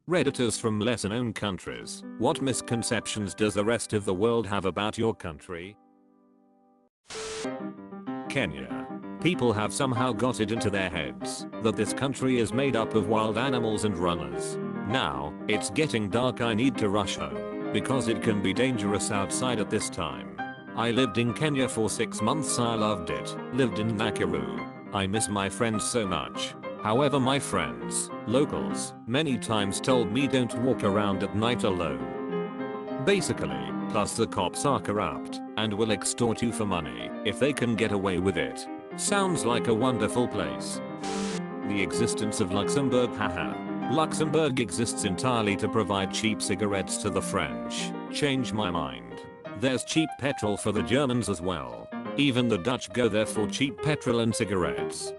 Redditors from lesser known countries. What misconceptions does the rest of the world have about your country? Kenya. People have somehow got it into their heads that this country is made up of wild animals and runners. Now, it's getting dark, I need to rush home because it can be dangerous outside at this time. I lived in Kenya for 6 months, I loved it. Lived in Nakuru. I miss my friends so much. However, my friends, locals, many times told me don't walk around at night alone. Basically, plus the cops are corrupt and will extort you for money if they can get away with it. Sounds like a wonderful place. The existence of Luxembourg, haha. Luxembourg exists entirely to provide cheap cigarettes to the French. Change my mind. There's cheap petrol for the Germans as well. Even the Dutch go there for cheap petrol and cigarettes.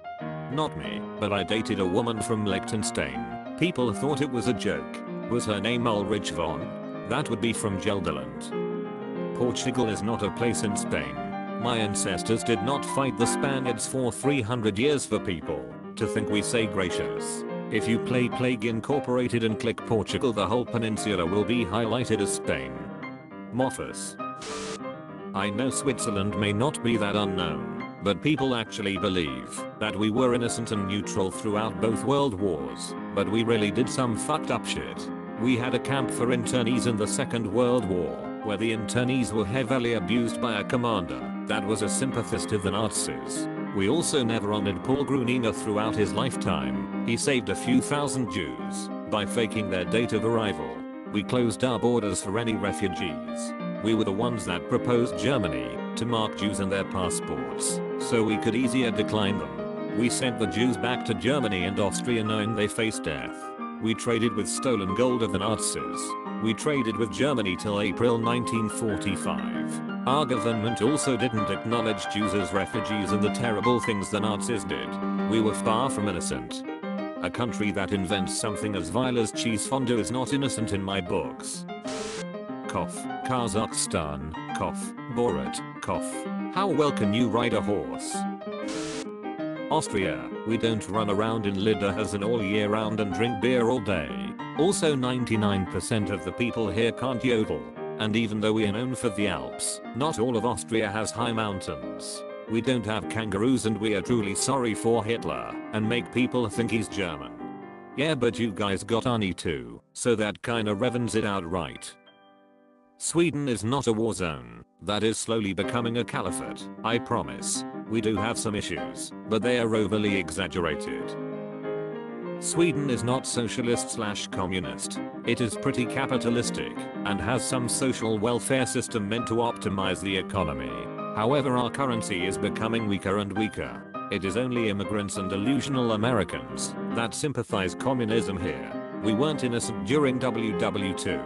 Not me, but I dated a woman from Liechtenstein. People thought it was a joke. Was her name Ulrich von? That would be from Gelderland. Portugal is not a place in Spain. My ancestors did not fight the Spaniards for 300 years for people to think we say gracious. If you play Plague Incorporated and click Portugal, the whole peninsula will be highlighted as Spain. Moffus. I know Switzerland may not be that unknown, but people actually believe that we were innocent and neutral throughout both world wars, but we really did some fucked up shit. We had a camp for internees in the Second World War, where the internees were heavily abused by a commander that was a sympathist of the Nazis. We also never honored Paul Gruninger throughout his lifetime. He saved a few thousand Jews by faking their date of arrival. We closed our borders for any refugees. We were the ones that proposed Germany to mark Jews in their passports so we could easier decline them. We sent the Jews back to Germany and Austria knowing they faced death. We traded with stolen gold of the Nazis. We traded with Germany till April 1945. Our government also didn't acknowledge Jews as refugees and the terrible things the Nazis did. We were far from innocent. A country that invents something as vile as cheese fondue is not innocent in my books. Cough. Kazakhstan. Cough. Borat. Cough. How well can you ride a horse? Austria. We don't run around in Lederhosen all year round and drink beer all day. Also 99% of the people here can't yodel. And even though we are known for the Alps, not all of Austria has high mountains. We don't have kangaroos and we are truly sorry for Hitler and make people think he's German. Yeah, but you guys got Arnie too, so that kinda revens it out, right? Sweden is not a war zone. That is slowly becoming a caliphate, I promise. We do have some issues, but they are overly exaggerated. Sweden is not socialist/communist. It is pretty capitalistic and has some social welfare system meant to optimize the economy. However, our currency is becoming weaker and weaker. It is only immigrants and delusional Americans that sympathize communism here. We weren't innocent during WW2.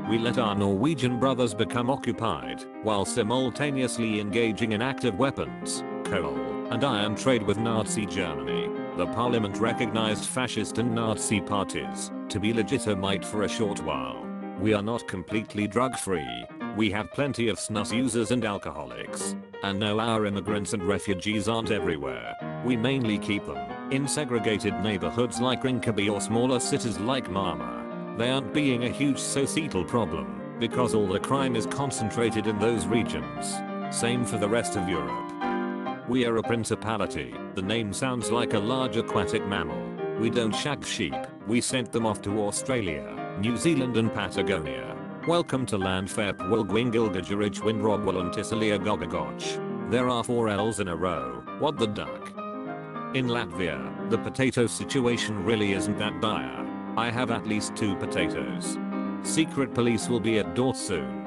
We let our Norwegian brothers become occupied while simultaneously engaging in active weapons, coal, and iron trade with Nazi Germany. The parliament recognized fascist and Nazi parties to be legitimate for a short while. We are not completely drug-free. We have plenty of snus users and alcoholics. And no, our immigrants and refugees aren't everywhere. We mainly keep them in segregated neighborhoods like Rinkeby or smaller cities like Mama. They aren't being a huge societal problem because all the crime is concentrated in those regions. Same for the rest of Europe. We are a principality. The name sounds like a large aquatic mammal. We don't shag sheep. We sent them off to Australia, New Zealand and Patagonia. Welcome to Landfair Pwilgwingilgajurich Windrobwell Tisalia Gogagoch. There are 4 L's in a row. What the duck? In Latvia, the potato situation really isn't that dire. I have at least 2 potatoes. Secret police will be at door soon.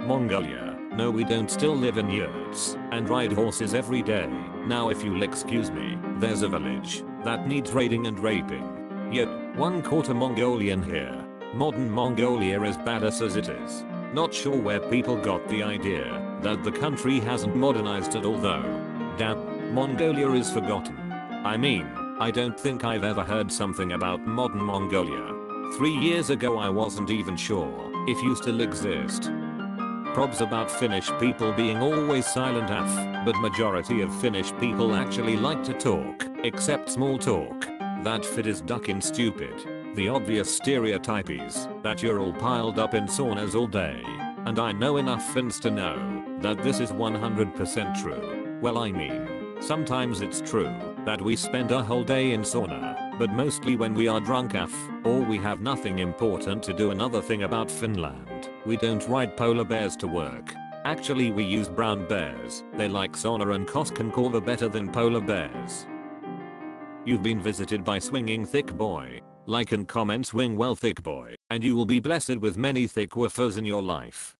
Mongolia. No, we don't still live in yurts and ride horses every day. Now if you'll excuse me, there's a village that needs raiding and raping. Yep, 1/4 Mongolian here. Modern Mongolia is badass as it is. Not sure where people got the idea that the country hasn't modernized at all though. Damn, Mongolia is forgotten. I mean, I don't think I've ever heard something about modern Mongolia. 3 years ago I wasn't even sure if you still exist. Probs about Finnish people being always silent af, but majority of Finnish people actually like to talk, except small talk. That fit is ducking stupid. The obvious stereotype is that you're all piled up in saunas all day. And I know enough Finns to know that this is 100% true. Well, I mean, sometimes it's true that we spend a whole day in sauna, but mostly when we are drunk AF, or we have nothing important to do. Another thing about Finland, we don't ride polar bears to work. Actually, we use brown bears. They like sauna and Koskenkorva better than polar bears. You've been visited by swinging thick boy. Like and comment swing well thick boy, and you will be blessed with many thick woofers in your life.